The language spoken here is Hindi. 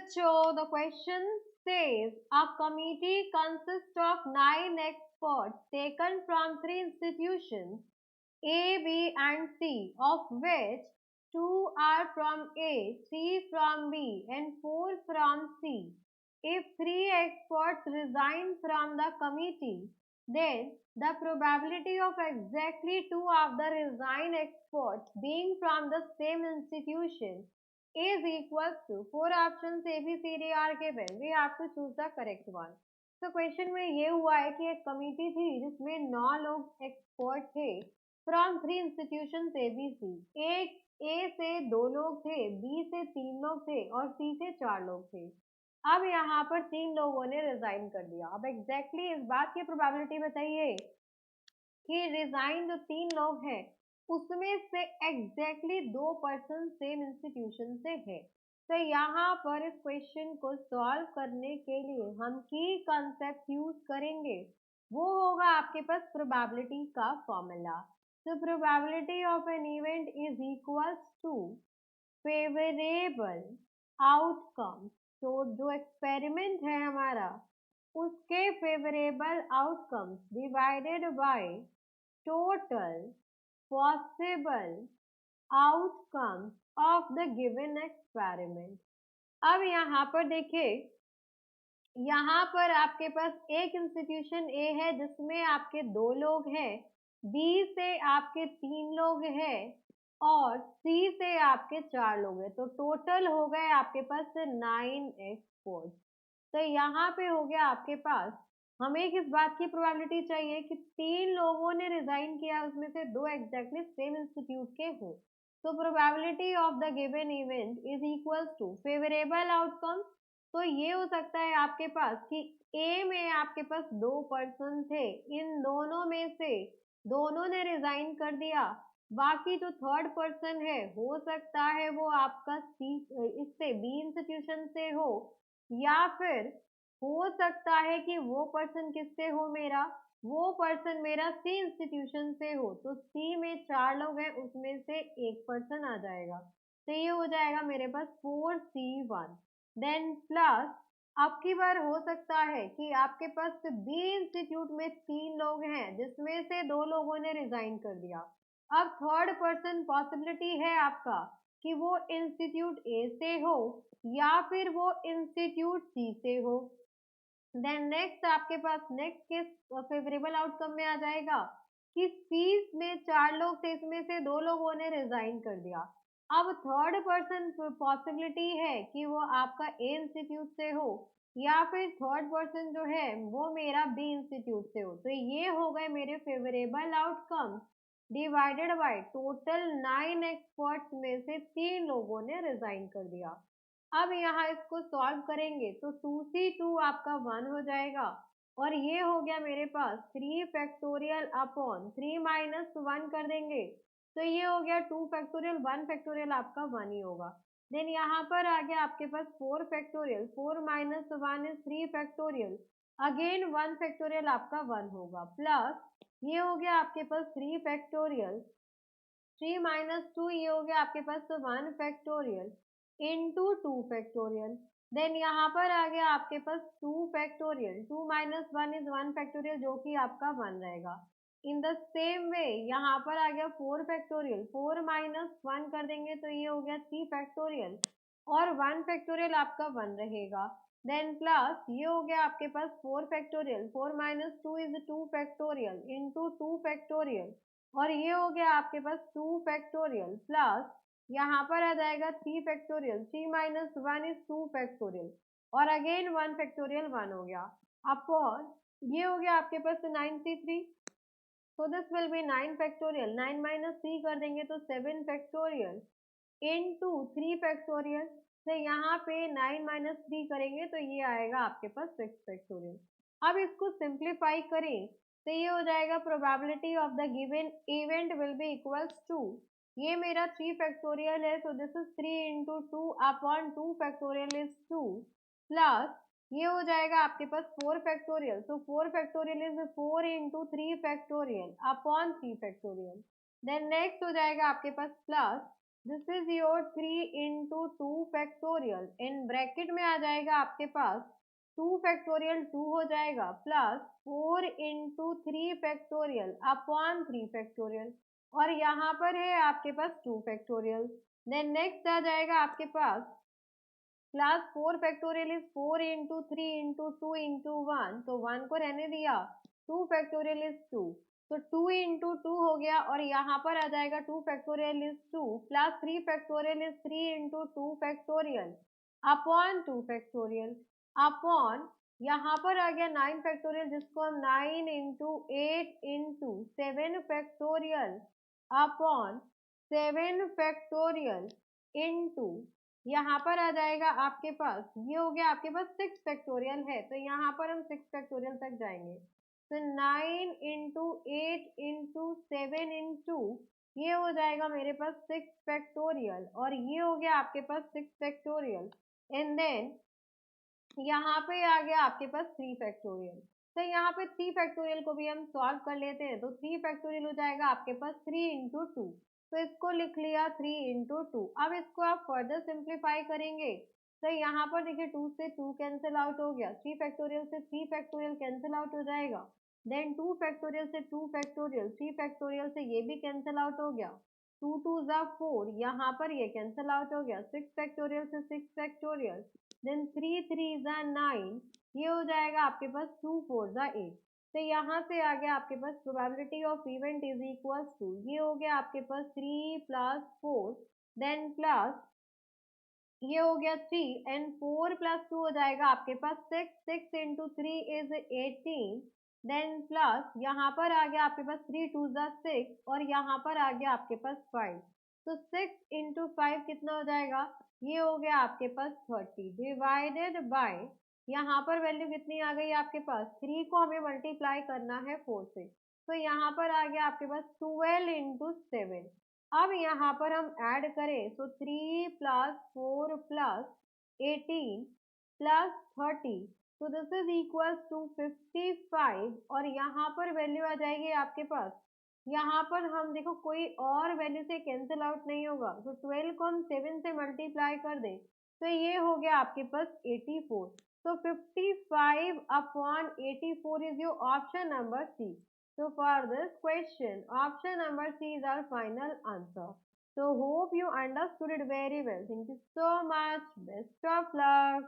बच्चों, the question says a committee consists of 9 experts taken from 3 institutions A, B, and C, of which 2 are from A, 3 from B, and 4 from C. If 3 experts resign from the committee, then the probability of exactly 2 of the resigned experts being from the same institution is equal to 4 options A, B, C, D are given. We have to choose the correct one. तो क्वेश्चन में ये हुआ है कि एक कमिटी थी जिसमें 9 लोग एक्सपर्ट थे फ्रॉम 3 इंस्टीट्यूशन ABC. एक ए से 2 लोग थे, बी से 3 लोग थे और सी से 4 लोग थे. अब यहाँ पर 3 लोगों ने रिजाइन कर दिया. अब एग्जैक्टली इस बात की प्रोबेबिलिटी बताइए कि रिजाइन जो 3 लोग हैं उसमें से एग्जैक्टली 2 पर्सन सेम इंस्टीट्यूशन से है. तो यहाँ पर इस क्वेश्चन को सॉल्व करने के लिए हम की कॉन्सेप्ट यूज करेंगे. वो होगा आपके पास प्रोबेबिलिटी का फॉर्मूला. तो probability of an event is equal to favourable outcome. तो जो एक्सपेरिमेंट है हमारा उसके favourable outcomes divided by total possible outcomes of the given experiment. अब यहाँ पर देखिए, यहाँ पर आपके पास एक इंस्टीट्यूशन ए है जिसमें आपके 2 लोग हैं, बी से आपके 3 लोग हैं और सी से आपके 4 लोग हैं. तो टोटल हो गए आपके पास 9 एक्सपर्ट्स. तो यहाँ पे हो गया आपके पास, हमें किस बात की प्रोबेबिलिटी चाहिए कि 3 लोगों ने रिजाइन किया, उसमें से 2 एग्जैक्टली सेम इंस्टीट्यूट के हो. तो probability of the given event is equal to favourable outcome. तो ये हो सकता है आपके पास कि ए में आपके पास 2 पर्सन थे, इन दोनों में से दोनों ने रिजाइन कर दिया. बाकी जो थर्ड पर्सन है हो सकता है वो आपका सी इससे बी इंस्टीट्यूशन से हो, या फिर हो सकता है कि वो पर्सन किससे हो, वो पर्सन मेरा सी इंस्टीट्यूशन से हो. तो सी में 4 लोग हैं, उसमें से एक पर्सन आ जाएगा. तो ये हो जाएगा मेरे पास 4C1. देन प्लस अब की बार हो सकता है कि आपके पास बी इंस्टीट्यूट में 3 लोग हैं जिसमें से 2 लोगों ने रिजाइन कर दिया. अब थर्ड पर्सन पॉसिबिलिटी है आपका कि वो इंस्टीट्यूट ए से हो या फिर वो इंस्टीट्यूट सी से हो. देन नेक्स्ट आपके पास नेक्स्ट केस फेवरेबल आउटकम में आ जाएगा कि सी में 4 लोग थे, इसमें से 2 लोगों ने रिजाइन कर दिया. अब थर्ड पर्सन पॉसिबिलिटी है कि वो आपका ए इंस्टीट्यूट से हो या फिर थर्ड पर्सन जो है वो मेरा बी इंस्टीट्यूट से हो. तो ये हो गए मेरे favourable outcome divided by total 9 experts में से 3 लोगों ने रिजाइन कर दिया. अब यहाँ इसको सॉल्व करेंगे तो 2C2 आपका 1 हो जाएगा और ये हो गया मेरे पास 3 फैक्टोरियल अपॉन 3 माइनस 1 कर देंगे तो ये हो गया 2 फैक्टोरियल. 1 फैक्टोरियल आपका 1 ही होगा. देन यहाँ पर आ गया आपके पास 4 factorial. 4 minus 1 is 3 factorial. Again 1 factorial आपका 1 होगा. प्लस ये हो गया आपके पास 3 फैक्टोरियल. 3 माइनस 2 ये हो गया आपके पास 1 फैक्टोरियल इंटू 2 फैक्टोरियल. देन यहाँ पर आ गया आपके पास 2 फैक्टोरियल. 2 माइनस 1 इज 1 फैक्टोरियल जो कि आपका 1 रहेगा. इन द सेम वे यहाँ पर आ गया 4 फैक्टोरियल. 4 माइनस 1 कर देंगे तो ये हो गया 3 फैक्टोरियल और 1 फैक्टोरियल आपका 1 रहेगा. देन प्लस ये हो गया आपके पास 4 factorial. 4 minus 2 is 2 factorial into 2 factorial और ये हो गया आपके पास 2 फैक्टोरियल. प्लस यहाँ पर आ जाएगा 3 फैक्टोरियल. 3 माइनस 1 इज 2 फैक्टोरियल और अगेन 1 फैक्टोरियल 1 हो गया. अपॉन ये हो गया आपके पास 9C3. So this will be 9 factorial. 9 minus 3 कर देंगे तो 7 factorial into 3 factorial. तो यहाँ पे 9 minus 3 करेंगे तो ये आएगा आपके पास 6 factorial. अब इसको सिंप्लीफाई करें तो ये हो जाएगा probability of the given event will be equals to, ये मेरा 3 factorial है तो this is 3 into 2 upon 2 factorial is 2 plus ये हो जाएगा आपके पास 4 फैक्टोरियल. तो 4 factorial is 4 into 3 factorial upon 3 factorial. Then next हो जाएगा आपके पास plus this is your 3 into 2 factorial, in bracket में आ जाएगा आपके पास 2 फैक्टोरियल 2 हो जाएगा plus 4 into 3 factorial upon 3 factorial, और यहाँ पर है आपके पास 2 फैक्टोरियल। देन नेक्स्ट आ जाएगा आपके पास plus 4 factorial is 4 into 3 into 2 into 1, तो 1 को रहने दिया, 2 फैक्टोरियल इज 2, तो 2 into 2 हो गया, और यहाँ पर आ जाएगा 2 factorial is 2 plus 3 factorial is 3 into 2 factorial upon 2 factorial upon यहाँ पर आ गया 9 फैक्टोरियल, जिसको हम 9 into 8 into 7 factorial upon 7 factorial into यहाँ पर आ जाएगा आपके पास, ये हो गया आपके पास 6 फैक्टोरियल है, तो यहाँ पर हम 6 फैक्टोरियल तक जाएंगे, तो 9 into 8 into 7 ये हो जाएगा मेरे पास 6 फैक्टोरियल, और ये हो गया आपके पास 6 फैक्टोरियल, एंड देन यहाँ पे आ गया आपके पास 3 फैक्टोरियल। तो यहाँ पे 3 फैक्टोरियल को भी हम सॉल्व कर लेते हैं, तो 3 फैक्टोरियल हो जाएगा आपके पास 3 into 2, तो इसको लिख लिया 3 into 2। अब इसको आप फर्दर सिंप्लीफाई करेंगे, तो यहाँ पर देखिए 2 से 2 कैंसिल आउट हो गया, 3 फैक्टोरियल से 3 फैक्टोरियल कैंसिल आउट हो जाएगा, देन 2 फैक्टोरियल से 2 फैक्टोरियल, 3 फैक्टोरियल से ये भी कैंसिल आउट हो गया, 2 2 जा 4, यहाँ पर ये कैंसिल आउट हो गया, 6 फैक्टोरियल से 6 फैक्टोरियल, देन 3 3 जा 9, ये हो जाएगा आपके पास 2 4 जा 8, तो यहाँ से आ गया आपके पास probability of event is equal to, ये हो गया आपके पास 3 + 4, देन प्लस ये हो गया 3 एंड 4 + 2 हो जाएगा आपके पास 6, 6 into 3 is 18, देन प्लस यहाँ पर आ गया आपके पास 3 2 जा 6, और यहाँ पर आ गया आपके पास 5, तो 6 into 5 कितना हो जाएगा, ये हो गया आपके पास 30 डिवाइडेड बाय, यहाँ पर वैल्यू कितनी आ गई आपके पास, 3 को हमें मल्टीप्लाई करना है 4 से, तो यहाँ पर आ गया आपके पास 12 into 7। अब यहाँ पर हम ऐड करें तो 3 + 4 + 18 + 30, तो दिस इज इक्वल टू 55, और यहाँ पर वैल्यू आ जाएगी आपके पास, यहाँ पर हम देखो कोई और वैल्यू से कैंसिल आउट नहीं होगा, तो 12 को हम 7 से मल्टीप्लाई कर दें, तो ये हो गया आपके पास 84, तो 55/84 is your option number C. So for this question, option number C is our final answer. So hope you understood it very well. Thank you so much. Best of luck.